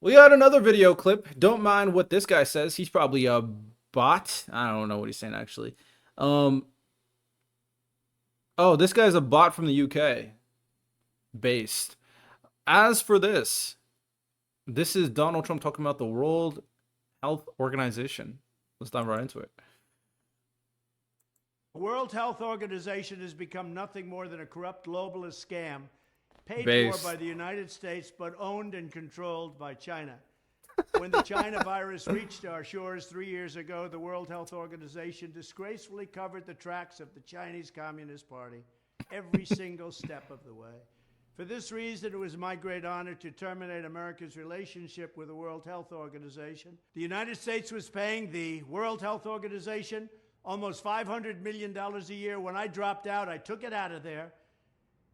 We got another video clip. Don't mind what this guy says. He's probably a bot. I don't know what he's saying actually. Um. Oh, this guy's a bot from the UK based. As for this is Donald Trump talking about the World Health Organization. Let's dive right into it. The World Health Organization has become nothing more than a corrupt globalist scam paid for by Based. the United States but owned and controlled by China. When the China virus reached our shores 3 years ago, the World Health Organization disgracefully covered the tracks of the Chinese Communist Party every single step of the way. For this reason, it was my great honor to terminate America's relationship with the World Health Organization. The United States was paying the World Health Organization almost $500 million a year. When I dropped out, I took it out of there.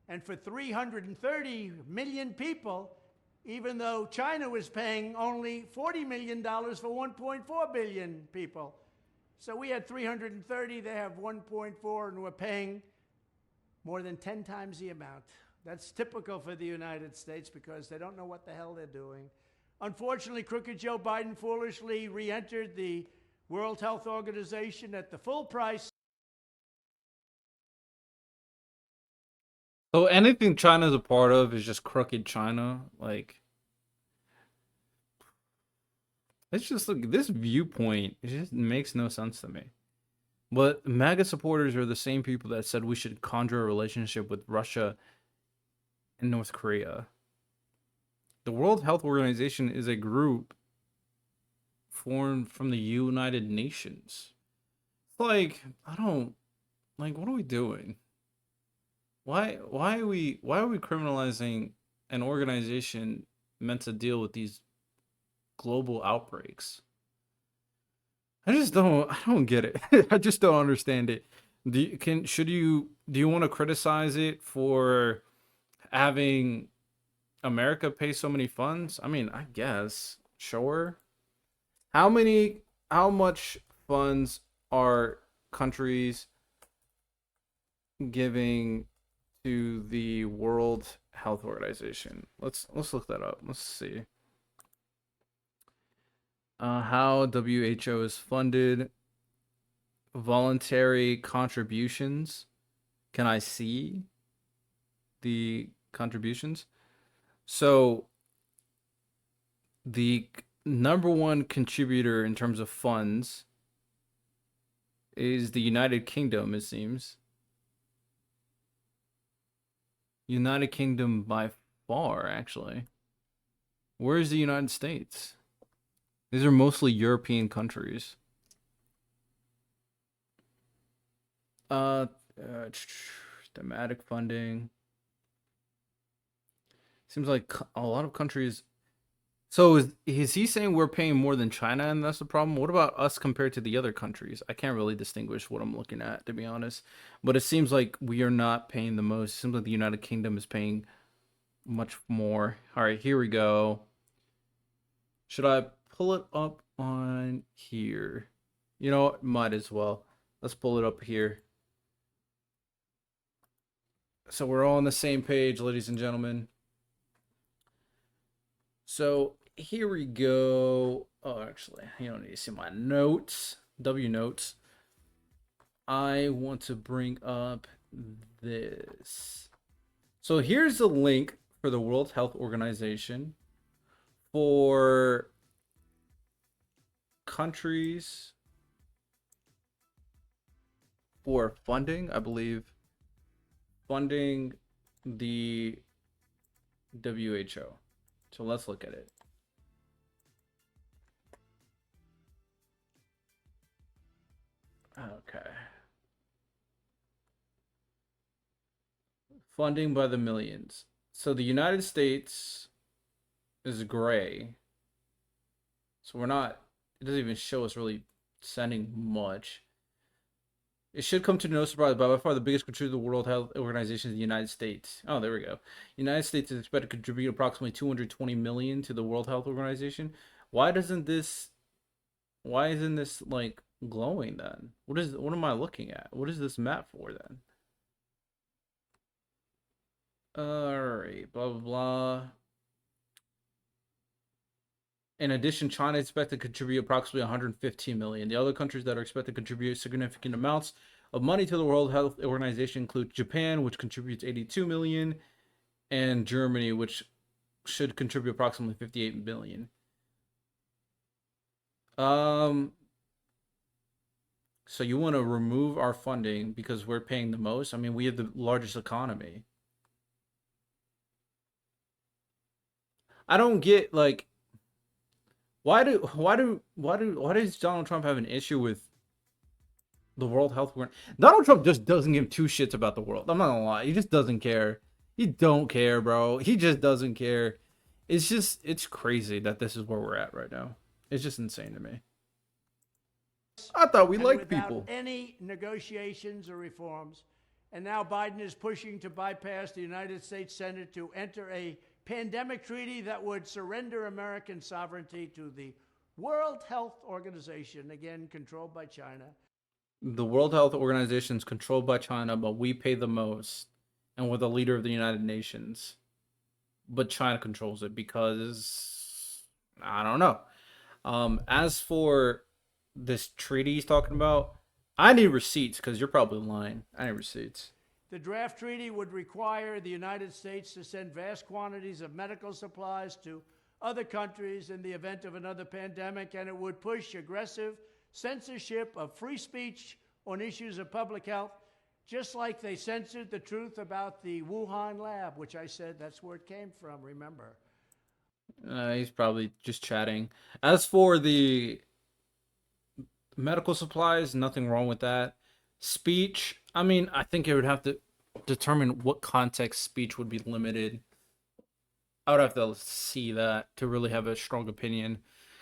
And for 330 million people, even though China was paying only $40 million for 1.4 billion people. So we had 330, they have 1.4, and we're paying more than 10 times the amount. That's typical for the United States because they don't know what the hell they're doing. Unfortunately, crooked Joe Biden foolishly re-entered the World Health Organization at the full price. So anything China's a part of is just crooked China. Like, it's just look, this viewpoint, it just makes no sense to me. But MAGA supporters are the same people that said we should conjure a relationship with Russia and North Korea. The World Health Organization is a group formed from the United Nations. It's like, I don't like, what are we doing? Why are we criminalizing an organization meant to deal with these global outbreaks? I don't get it. I just don't understand it. Do you want to criticize it for having America pay so many funds? I mean, I guess. Sure. How much funds are countries giving to the World Health Organization? Let's look that up. Let's see. How WHO is funded, voluntary contributions. Can I see the contributions? So the number one contributor in terms of funds is the United Kingdom, it seems. United Kingdom by far, actually. Where's the United States? These are mostly European countries. Uh, uh thematic funding. Seems like a lot of countries. So is he saying we're paying more than China and that's the problem? What about us compared to the other countries? I can't really distinguish what I'm looking at, to be honest. But it seems like we are not paying the most. It seems like the United Kingdom is paying much more. All right, here we go. Should I pull it up on here? You know what? Might as well. Let's pull it up here. So we're all on the same page, ladies and gentlemen. So here we go. Oh, actually, you don't need to see my notes. W notes. I want to bring up this. So here's the link for the World Health Organization for countries for funding, I believe, funding the WHO. So let's look at it. Okay. Funding by the millions. So the United States is gray. So we're not, it doesn't even show us really sending much. It should come to no surprise, but by far the biggest contributor to the World Health Organization is the United States. Oh, there we go. The United States is expected to contribute approximately 220 million to the World Health Organization. Why doesn't this why isn't this like glowing then? What am I looking at? What is this map for then? Alright, blah blah blah. In addition, China is expected to contribute approximately 115 million. The other countries that are expected to contribute significant amounts of money to the World Health Organization include Japan, which contributes 82 million, and Germany, which should contribute approximately 58 million. So you want to remove our funding because we're paying the most? I mean, we have the largest economy. I don't get like why does Donald Trump have an issue with the World Health Organization? Donald Trump just doesn't give two shits about the world. I'm not gonna lie. He just doesn't care. He don't care, bro. He just doesn't care. It's crazy that this is where we're at right now. It's just insane to me. I thought we liked without people. any negotiations or reforms. And now Biden is pushing to bypass the United States Senate to enter a pandemic treaty that would surrender American sovereignty to the World Health Organization, again controlled by China. The World Health Organization is controlled by China, but we pay the most, and we're the leader of the United Nations. But China controls it because I don't know. As for this treaty he's talking about, I need receipts because you're probably lying. I need receipts. The draft treaty would require the United States to send vast quantities of medical supplies to other countries in the event of another pandemic, and it would push aggressive censorship of free speech on issues of public health, just like they censored the truth about the Wuhan lab, which I said that's where it came from, remember. He's probably just chatting. As for the medical supplies, nothing wrong with that. Speech, I mean, I think it would have to determine what context speech would be limited. I would have to see that to really have a strong opinion.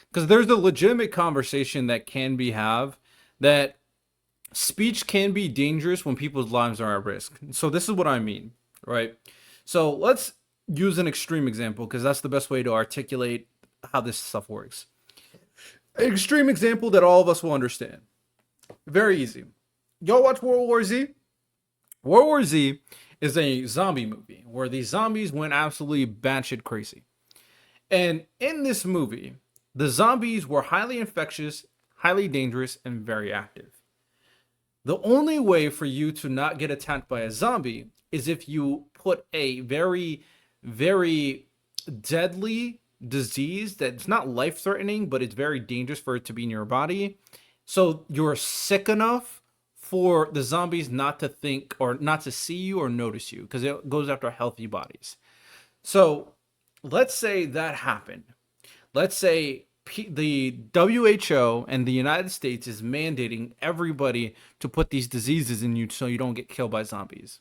Because there's a legitimate conversation that can be have that speech can be dangerous when people's lives are at risk. So this is what I mean, right? So let's use an extreme example because that's the best way to articulate how this stuff works. An extreme example that all of us will understand. Very easy. Y'all watch World War Z? World War Z is a zombie movie where these zombies went absolutely batshit crazy. And in this movie, the zombies were highly infectious, highly dangerous, and very active. The only way for you to not get attacked by a zombie is if you put a very, very deadly disease that's not life-threatening, but it's very dangerous for it to be in your body. So you're sick enough for the zombies not to think or not to see you or notice you because it goes after healthy bodies. So let's say that happened. Let's say the WHO and the United States is mandating everybody to put these diseases in you so you don't get killed by zombies.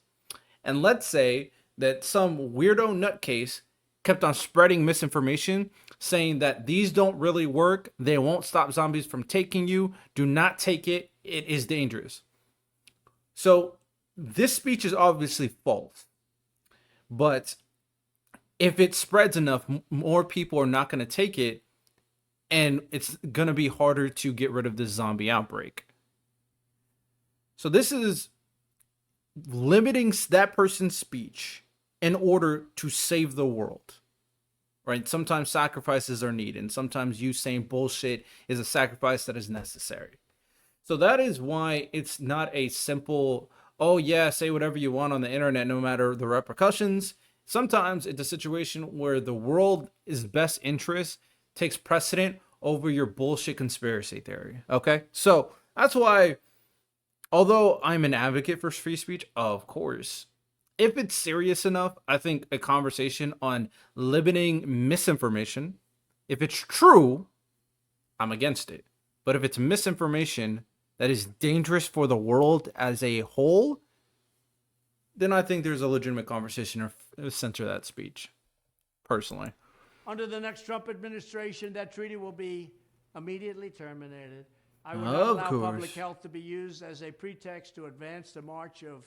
And let's say that some weirdo nutcase kept on spreading misinformation saying that these don't really work. They won't stop zombies from taking you. Do not take it. It is dangerous. So this speech is obviously false. But if it spreads enough, more people are not going to take it. And it's going to be harder to get rid of this zombie outbreak. So this is limiting that person's speech in order to save the world. Right? Sometimes sacrifices are needed. And sometimes you saying bullshit is a sacrifice that is necessary. So that is why it's not a simple, oh yeah, say whatever you want on the internet, no matter the repercussions. Sometimes it's a situation where the world's best interest takes precedent over your bullshit conspiracy theory. Okay? So that's why, although I'm an advocate for free speech, of course, if it's serious enough, I think a conversation on limiting misinformation, if it's true, I'm against it. But if it's misinformation that is dangerous for the world as a whole, then I think there's a legitimate conversation to censor that speech, personally. Under the next Trump administration, that treaty will be immediately terminated. I would not allow public health to be used as a pretext to advance the march of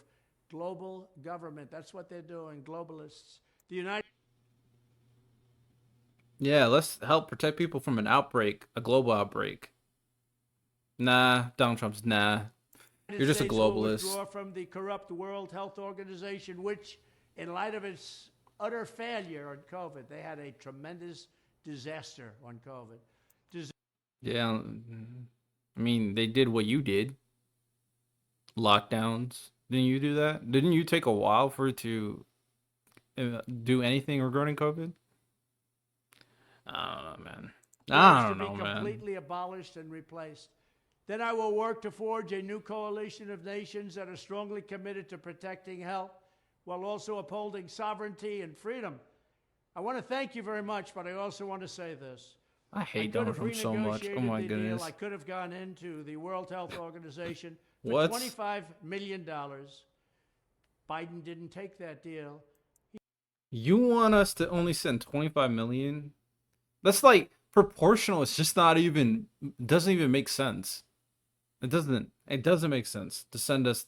global government. That's what they're doing, globalists. The United Yeah, let's help protect people from an outbreak, a global outbreak. Nah, Donald Trump's nah. You're just a globalist. Will withdraw from the corrupt World Health Organization, which, in light of its utter failure on COVID, they had a tremendous disaster on COVID. Yeah, I mean, they did what you did. Lockdowns. Didn't you do that? Didn't you take a while for it to do anything regarding COVID? I don't know, man. I don't To be know, man. completely abolished and replaced. Then I will work to forge a new coalition of nations that are strongly committed to protecting health while also upholding sovereignty and freedom. I want to thank you very much, but I also want to say this. I I hate could Donald have Trump so much. Oh renegotiated my the goodness. deal. I could have gone into the World Health Organization for What? $25 million. Biden didn't take that deal. You want us to only send 25 million? That's like proportional. It's just not even, doesn't even make sense. It doesn't make sense to send us.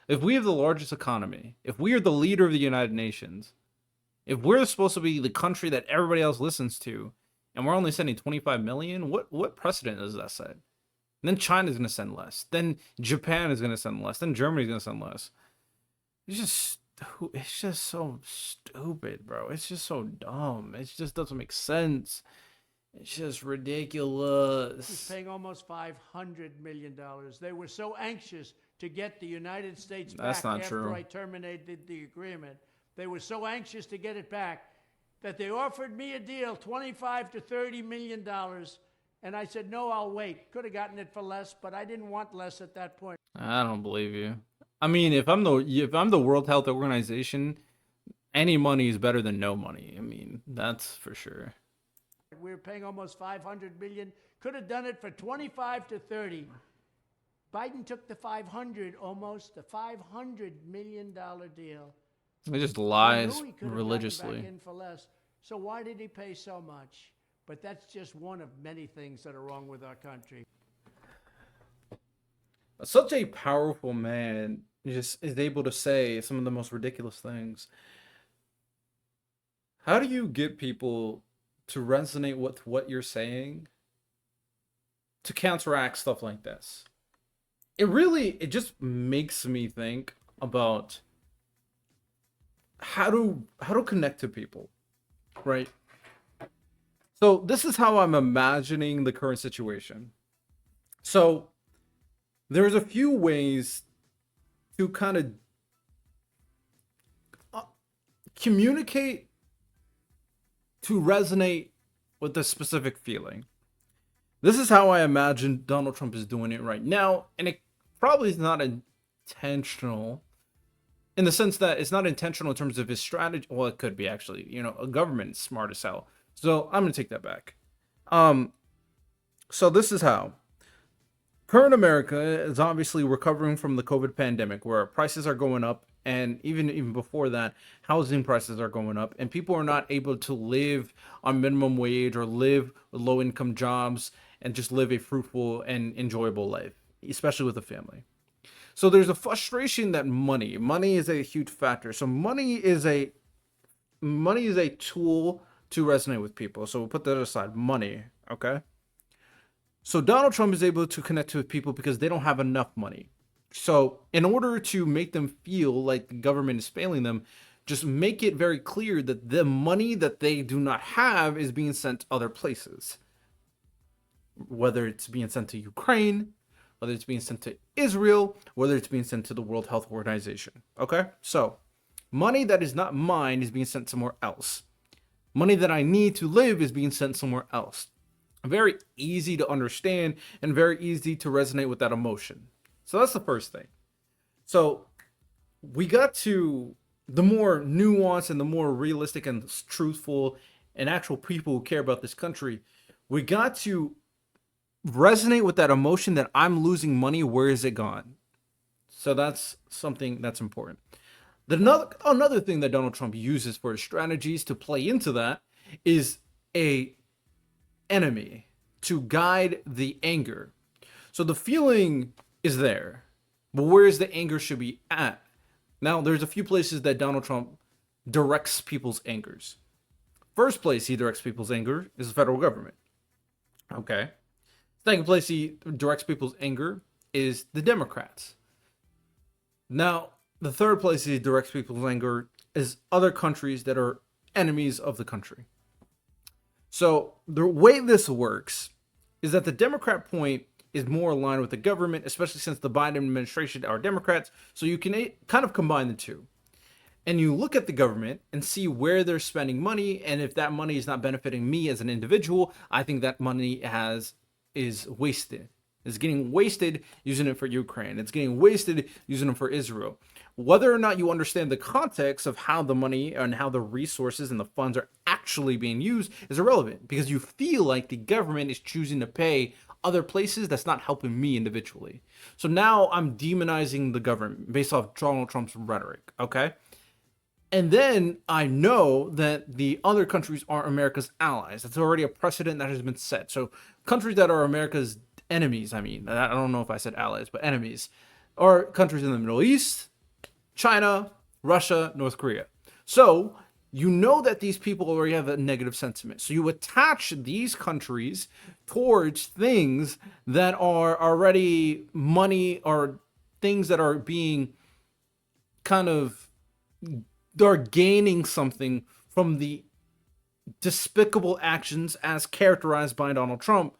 If we have the largest economy, if we are the leader of the United Nations, if we're supposed to be the country that everybody else listens to, and we're only sending 25 million, what precedent does that set? And then China's going to send less. Then Japan is going to send less. Then Germany's going to send less. It's just so stupid, bro. It's just so dumb. It just doesn't make sense. It's just ridiculous. He's paying almost $500 million. They were so anxious to get the United States That's back not after true. I terminated the agreement. They were so anxious to get it back that they offered me a deal, $25 to $30 million. And I said, no, I'll wait. Could have gotten it for less, but I didn't want less at that point. I don't believe you. I mean, if I'm the World Health Organization, any money is better than no money. I mean, that's for sure. We were paying almost $500 million. Could have done it for 25 to 30. Biden took the 500, almost the $500 million deal. It just He lies knew he could have gotten religiously. back in for less. So why did he pay so much? But that's just one of many things that are wrong with our country. Such a powerful man just is able to say some of the most ridiculous things. How do you get people to resonate with what you're saying to counteract stuff like this? It just makes me think about how to connect to people, right? So this is how I'm imagining the current situation. So there's a few ways to kind of communicate to resonate with the specific feeling. This is how I imagine Donald Trump is doing it right now, and it probably is not intentional in the sense that it's not intentional in terms of his strategy. Well, it could be actually. A government smart as hell. So I'm gonna take that back. So this is how. Current America is obviously recovering from the COVID pandemic, where prices are going up, and even before that, housing prices are going up, and people are not able to live on minimum wage or live with low-income jobs and just live a fruitful and enjoyable life, especially with a family. So there's a frustration that money is a huge factor. So money is a tool to resonate with people. So we'll put that aside. Money, okay? So Donald Trump is able to connect with people because they don't have enough money. So in order to make them feel like the government is failing them, just make it very clear that the money that they do not have is being sent other places. Whether it's being sent to Ukraine, whether it's being sent to Israel, whether it's being sent to the World Health Organization. Okay? So money that is not mine is being sent somewhere else. Money that I need to live is being sent somewhere else. Very easy to understand and very easy to resonate with that emotion. So that's the first thing. So we got to the more nuanced and the more realistic and truthful and actual people who care about this country. We got to resonate with that emotion that I'm losing money. Where is it gone? So that's something that's important. Another thing that Donald Trump uses for his strategies to play into that is a enemy to guide the anger. So the feeling is there, but where's the anger should be at? Now, there's a few places that Donald Trump directs people's angers. First place he directs people's anger is the federal government. Okay. Second place he directs people's anger is the Democrats. Now, the third place he directs people's anger is other countries that are enemies of the country. So the way this works is that the Democrat point is more aligned with the government, especially since the Biden administration are Democrats. So you can kind of combine the two. And you look at the government and see where they're spending money, and if that money is not benefiting me as an individual, I think that money is wasted. It's getting wasted using it for Ukraine. It's getting wasted using it for Israel. Whether or not you understand the context of how the money and how the resources and the funds are actually being used is irrelevant, because you feel like the government is choosing to pay other places that's not helping me individually. So now I'm demonizing the government based off Donald Trump's rhetoric, okay? And then I know that the other countries aren't America's allies. That's already a precedent that has been set. So countries that are America's enemies, I mean, I don't know if I said allies, but enemies, are countries in the Middle East, China, Russia, North Korea. So you know that these people already have a negative sentiment. So you attach these countries towards things that are already money or things that are being kind of, they're gaining something from the despicable actions as characterized by Donald Trump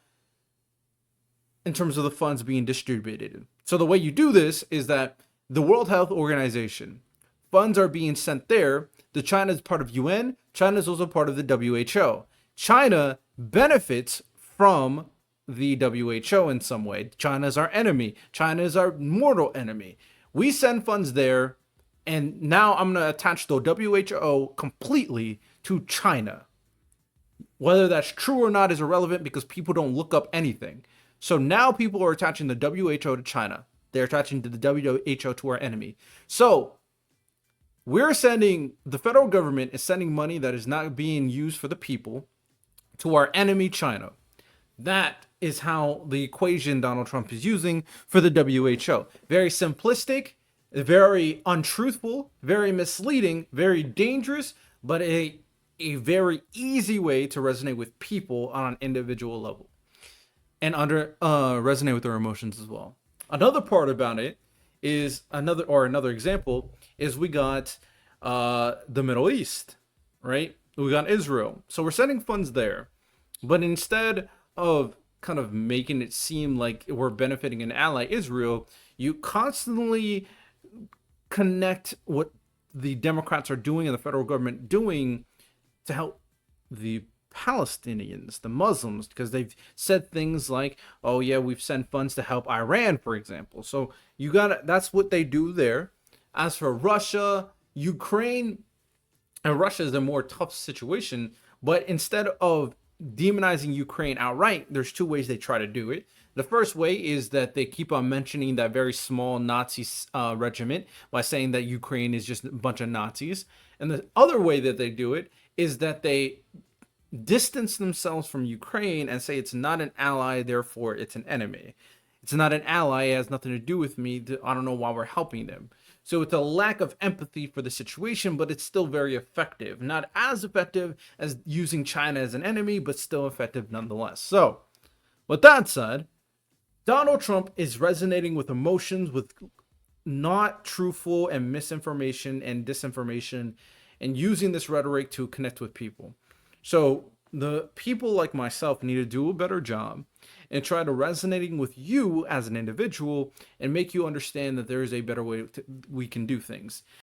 in terms of the funds being distributed. So the way you do this is that the World Health Organization funds are being sent there. The China is part of UN. China is also part of the WHO. China benefits from the WHO in some way. China is our enemy. China is our mortal enemy. We send funds there. And now I'm going to attach the WHO completely to China. Whether that's true or not is irrelevant, because people don't look up anything. So now people are attaching the WHO to China. They're attaching to the WHO to our enemy. So the federal government is sending money that is not being used for the people to our enemy, China. That is how the equation Donald Trump is using for the WHO. Very simplistic, very untruthful, very misleading, very dangerous, but a very easy way to resonate with people on an individual level and resonate with their emotions as well. Another part about it is another example is we got the Middle East, right? We got Israel. So we're sending funds there, but instead of kind of making it seem like we're benefiting an ally, Israel, you constantly connect what the Democrats are doing and the federal government doing to help the Palestinians, the Muslims, because they've said things like, oh yeah, we've sent funds to help Iran, for example. So that's what they do there. As for Russia, Ukraine, and Russia is a more tough situation, but instead of demonizing Ukraine outright, there's two ways they try to do it. The first way is that they keep on mentioning that very small Nazi regiment by saying that Ukraine is just a bunch of Nazis. And the other way that they do it is that they distance themselves from Ukraine and say it's not an ally, therefore it's an enemy. It's not an ally, it has nothing to do with me, I don't know why we're helping them. So it's a lack of empathy for the situation, but it's still very effective. Not as effective as using China as an enemy, but still effective nonetheless. So, with that said, Donald Trump is resonating with emotions, with not truthful and misinformation and disinformation, and using this rhetoric to connect with people. So the people like myself need to do a better job and try to resonating with you as an individual and make you understand that there is a better way we can do things.